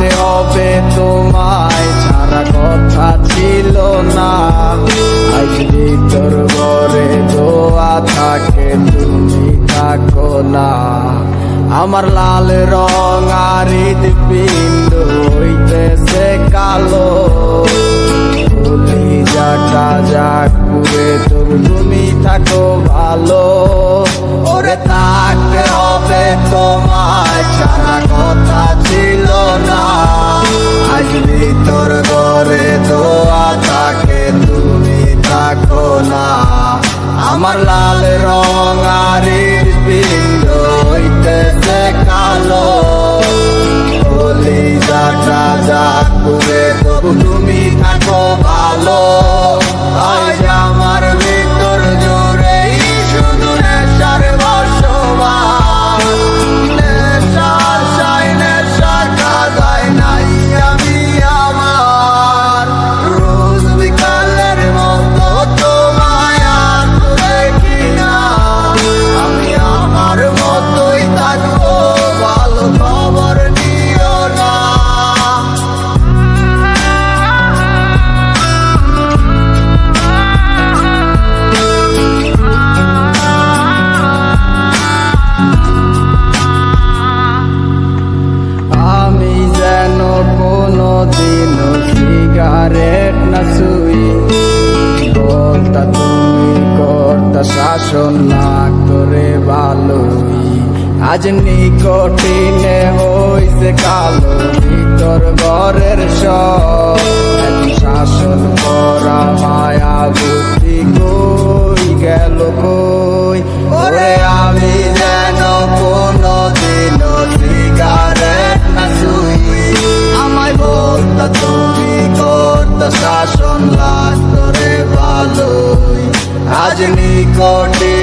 থাকতে হবে তোমায় ছাড়া কথা ছিল না। আজ ভিতর ঘরে দোয়া থাকে তুমি থাকো না। আমার লাল রং আর হৃদপিণ্ড হইতেছে কালো, যাটা যাক পুরে তবু তুমি থাকো ভালো। ওরে থাকতে হবে তোমায় ছাড়া কথা ছিল না। আজ ভিতর ঘরে দোয়া থাকে তুমি থাকো না। আমার লাল রং আর হৃদপিণ্ড হইতেছে কালো, যাটা যাক পুরে তবু তুমি থাকো ভালো। আজ আমার ভিতর জুড়ে শুধু নেশার বসবাস, নেশার সাই নেশার কাদায় নাই আমি আমার। রোজ বিকালের মতো তোমায় আর দেখি না, আমি আমার মতোই থাকবো, ভালো খবর নিও না। আমি যেন কোনো দিন সিগারেট না ছুই, বলতা তুমি করতা শাসন না করে ভালোই। আজ নিকটিনে হইছে কালো ভিতর ঘরের সব, শাসন করা মায়া বুদ্ধি কই গেল কই। ওরে আমি যেন কোনো দিন সিগারেট না ছুই, আমায় বলতা তুমি করতা শাসন লাজ করে ভালোই। আজ নিকটে